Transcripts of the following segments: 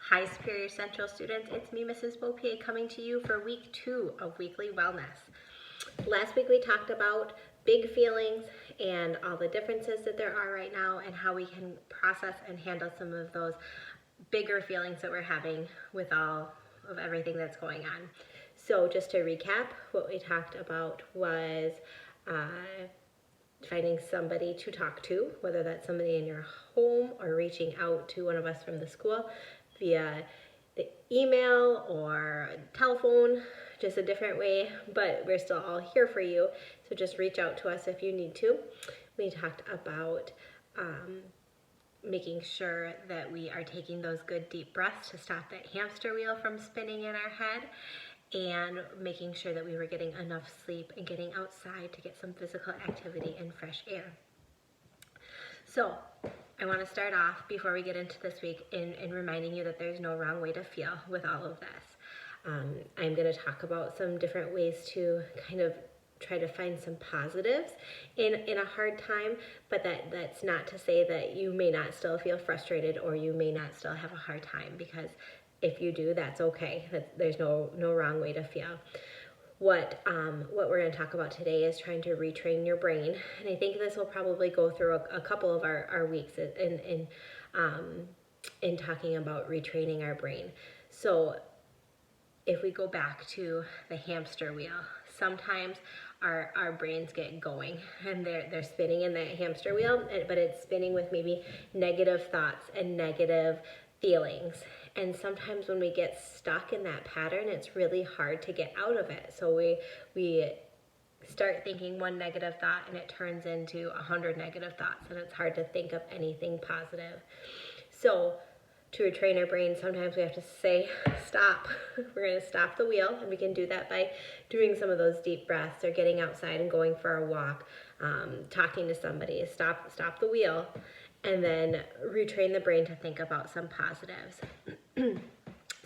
Hi Superior Central students, it's me Mrs. Beaupied coming to you for week 2 of Weekly Wellness. Last week we talked about big feelings and all the differences that there are right now and how we can process and handle some of those bigger feelings that we're having with all of everything that's going on. So just to recap, what we talked about was finding somebody to talk to, whether that's somebody in your home or reaching out to one of us from the school via the email or telephone, just a different way, but we're still all here for you. So just reach out to us if you need to. We talked about making sure that we are taking those good deep breaths to stop that hamster wheel from spinning in our head, and making sure that we were getting enough sleep and getting outside to get some physical activity and fresh air. So I want to start off before we get into this week in reminding you that there's no wrong way to feel with all of this. I'm going to talk about some different ways to kind of try to find some positives in a hard time, but that's not to say that you may not still feel frustrated or you may not still have a hard time, because if you do, that's okay. There's no wrong way to feel. What we're going to talk about today is trying to retrain your brain, and I think this will probably go through a couple of our weeks in talking about retraining our brain. So if we go back to the hamster wheel, sometimes our brains get going and they're spinning in that hamster wheel, but it's spinning with maybe negative thoughts and negative feelings. And sometimes when we get stuck in that pattern, it's really hard to get out of it. So we start thinking one negative thought and it turns into 100 negative thoughts, and it's hard to think of anything positive. So to retrain our brain, sometimes we have to say, stop. We're going to stop the wheel, and we can do that by doing some of those deep breaths or getting outside and going for a walk, talking to somebody. Stop the wheel, and then retrain the brain to think about some positives.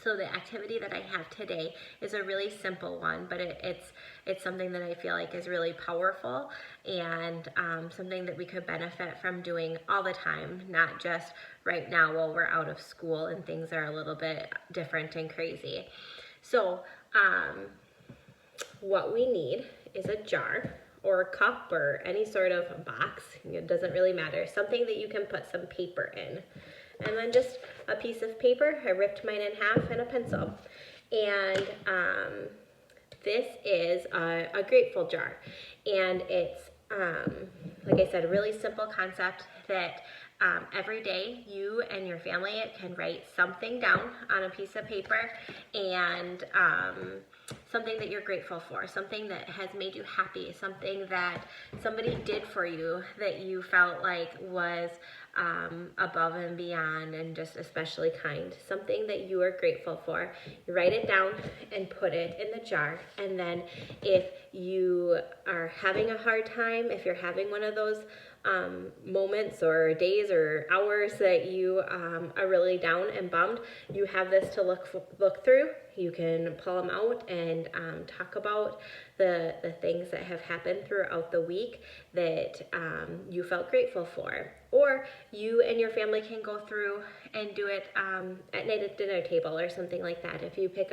So the activity that I have today is a really simple one, but it's something that I feel like is really powerful, and something that we could benefit from doing all the time, not just right now while we're out of school and things are a little bit different and crazy. So what we need is a jar or a cup or any sort of box. It doesn't really matter. Something that you can put some paper in. And then just a piece of paper. I ripped mine in half, and a pencil. And this is a grateful jar. And it's, like I said, a really simple concept that every day you and your family can write something down on a piece of paper, and something that you're grateful for, something that has made you happy, something that somebody did for you that you felt like was above and beyond and just especially kind, something that you are grateful for. You write it down and put it in the jar. And then if you are having a hard time, if you're having one of those moments or days or hours that you are really down and bummed, you have this to look through. You can pull them out and talk about the things that have happened throughout the week that you felt grateful for. Or you and your family can go through and do it at night at dinner table or something like that. If you pick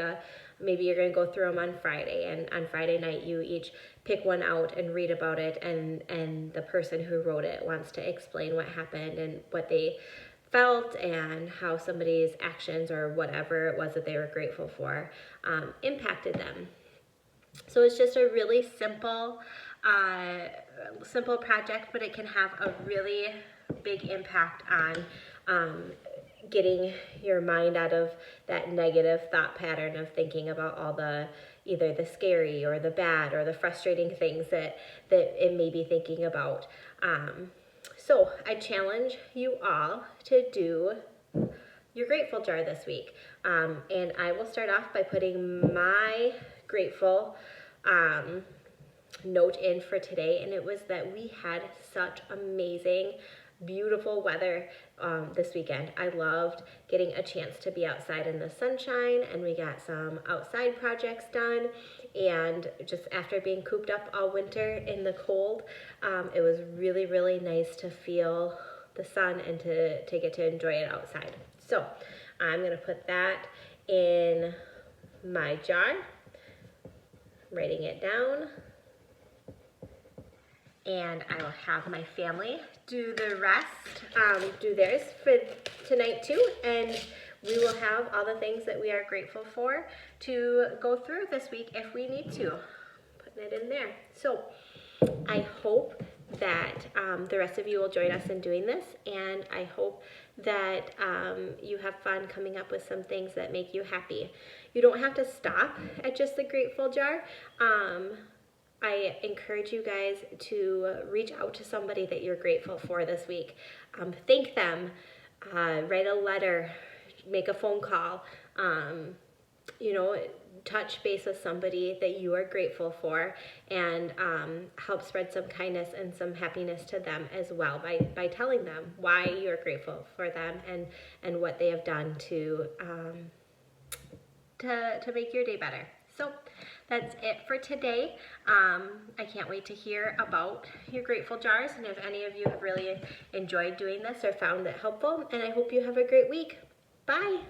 maybe you're going to go through them on Friday, and on Friday night you each pick one out and read about it, and the person who wrote it wants to explain what happened and what they felt and how somebody's actions or whatever it was that they were grateful for impacted them. So it's just a really simple project, but it can have a really big impact on getting your mind out of that negative thought pattern of thinking about all either the scary or the bad or the frustrating things that it may be thinking about. So I challenge you all to do your grateful jar this week. And I will start off by putting my grateful note in for today, and it was that we had such amazing, beautiful weather this weekend. I loved getting a chance to be outside in the sunshine, and we got some outside projects done. And just after being cooped up all winter in the cold, it was really, really nice to feel the sun and to get to enjoy it outside. So I'm gonna put that in my jar, writing it down. And I will have my family do the rest, do theirs for tonight too, and we will have all the things that we are grateful for to go through this week if we need to. Putting it in there. So I hope that the rest of you will join us in doing this, and I hope that you have fun coming up with some things that make you happy. You don't have to stop at just the grateful jar. I encourage you guys to reach out to somebody that you're grateful for this week. Thank them, write a letter, make a phone call, touch base with somebody that you are grateful for, and help spread some kindness and some happiness to them as well by telling them why you're grateful for them and what they have done to make your day better. So that's it for today. I can't wait to hear about your grateful jars and if any of you have really enjoyed doing this or found it helpful. And I hope you have a great week. Bye.